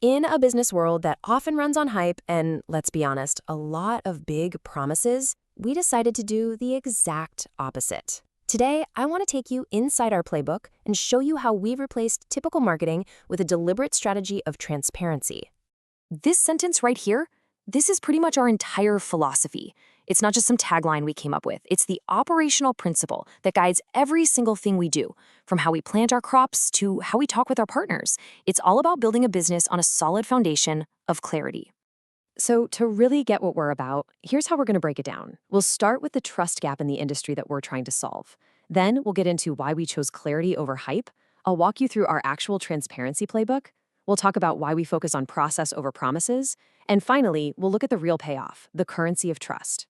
In a business world that often runs on hype and, let's be honest, a lot of big promises, we decided to do the exact opposite. Today, I want to take you inside our playbook and show you how we've replaced typical marketing with a deliberate strategy of transparency. This sentence right here, this is pretty much our entire philosophy. It's not just some tagline we came up with. It's the operational principle that guides every single thing we do, from how we plant our crops to how we talk with our partners. It's all about building a business on a solid foundation of clarity. So to really get what we're about, here's how we're going to break it down. We'll start with the trust gap in the industry that we're trying to solve. Then we'll get into why we chose clarity over hype. I'll walk you through our actual transparency playbook. We'll talk about why we focus on process over promises. And finally, we'll look at the real payoff, the currency of trust.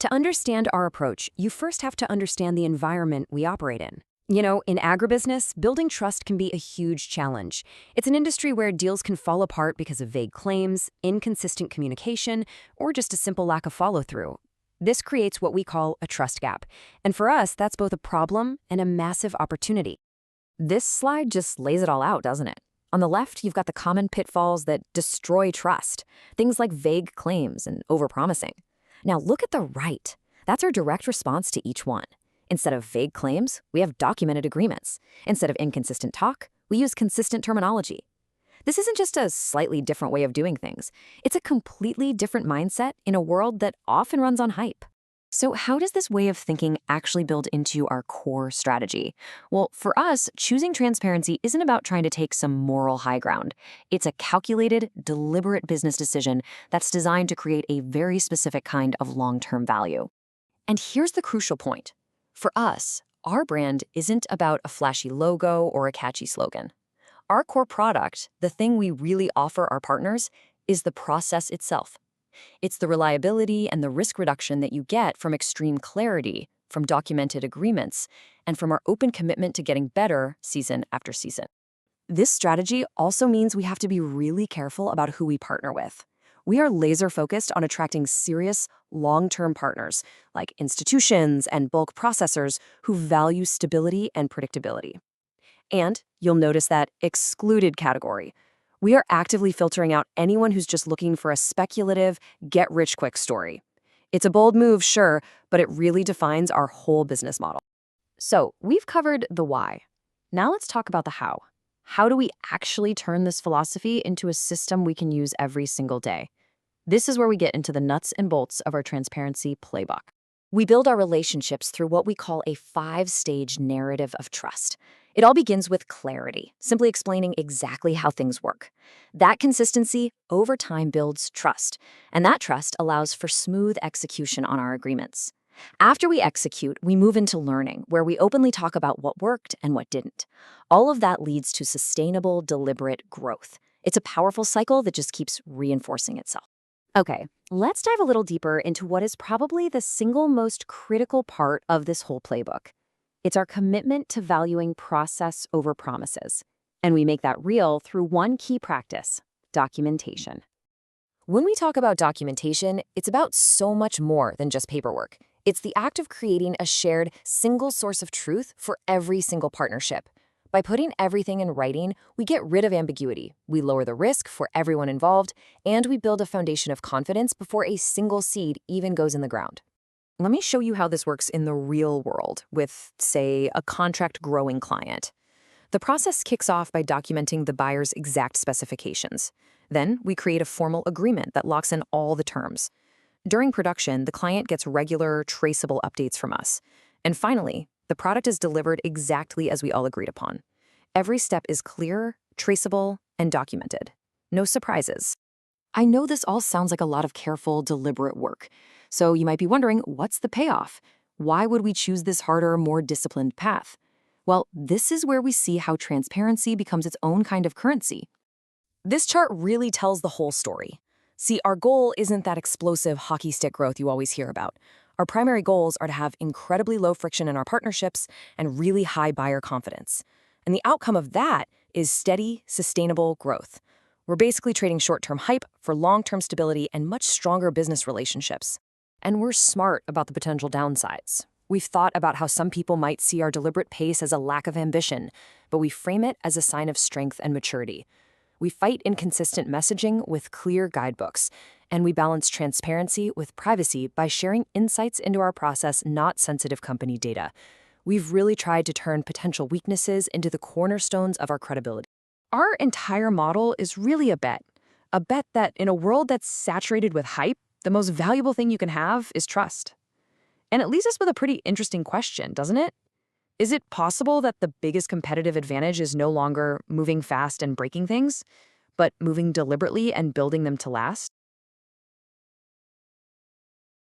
To understand our approach, you first have to understand the environment we operate in. In agribusiness, building trust can be a huge challenge. It's an industry where deals can fall apart because of vague claims, inconsistent communication, or just a simple lack of follow-through. This creates what we call a trust gap. And for us, that's both a problem and a massive opportunity. This slide just lays it all out, doesn't it? On the left, you've got the common pitfalls that destroy trust, things like vague claims and overpromising. Now look at the right. That's our direct response to each one. Instead of vague claims, we have documented agreements. Instead of inconsistent talk, we use consistent terminology. This isn't just a slightly different way of doing things. It's a completely different mindset in a world that often runs on hype. So how does this way of thinking actually build into our core strategy? Well, for us, choosing transparency isn't about trying to take some moral high ground. It's a calculated, deliberate business decision that's designed to create a very specific kind of long-term value. And here's the crucial point. For us, our brand isn't about a flashy logo or a catchy slogan. Our core product, the thing we really offer our partners, is the process itself. It's the reliability and the risk reduction that you get from extreme clarity, from documented agreements, and from our open commitment to getting better season after season. This strategy also means we have to be really careful about who we partner with. We are laser-focused on attracting serious, long-term partners, like institutions and bulk processors who value stability and predictability. And you'll notice that excluded category. We are actively filtering out anyone who's just looking for a speculative, get-rich-quick story. It's a bold move, sure, but it really defines our whole business model. So we've covered the why. Now let's talk about the how. How do we actually turn this philosophy into a system we can use every single day? This is where we get into the nuts and bolts of our transparency playbook. We build our relationships through what we call a 5-stage narrative of trust. It all begins with clarity, simply explaining exactly how things work. That consistency over time builds trust, and that trust allows for smooth execution on our agreements. After we execute, we move into learning, where we openly talk about what worked and what didn't. All of that leads to sustainable, deliberate growth. It's a powerful cycle that just keeps reinforcing itself. Okay, let's dive a little deeper into what is probably the single most critical part of this whole playbook. It's our commitment to valuing process over promises. And we make that real through one key practice: documentation. When we talk about documentation, it's about so much more than just paperwork. It's the act of creating a shared single source of truth for every single partnership. By putting everything in writing, we get rid of ambiguity, we lower the risk for everyone involved, and we build a foundation of confidence before a single seed even goes in the ground. Let me show you how this works in the real world with, say, a contract growing client. The process kicks off by documenting the buyer's exact specifications. Then we create a formal agreement that locks in all the terms. During production, the client gets regular, traceable updates from us. And finally, the product is delivered exactly as we all agreed upon. Every step is clear, traceable, and documented. No surprises. I know this all sounds like a lot of careful, deliberate work. So you might be wondering, what's the payoff? Why would we choose this harder, more disciplined path? Well, this is where we see how transparency becomes its own kind of currency. This chart really tells the whole story. See, our goal isn't that explosive hockey stick growth you always hear about. Our primary goals are to have incredibly low friction in our partnerships and really high buyer confidence. And the outcome of that is steady, sustainable growth. We're basically trading short-term hype for long-term stability and much stronger business relationships. And we're smart about the potential downsides. We've thought about how some people might see our deliberate pace as a lack of ambition, but we frame it as a sign of strength and maturity. We fight inconsistent messaging with clear guidebooks, and we balance transparency with privacy by sharing insights into our process, not sensitive company data. We've really tried to turn potential weaknesses into the cornerstones of our credibility. Our entire model is really a bet. A bet that in a world that's saturated with hype, the most valuable thing you can have is trust. And it leaves us with a pretty interesting question, doesn't it? Is it possible that the biggest competitive advantage is no longer moving fast and breaking things, but moving deliberately and building them to last?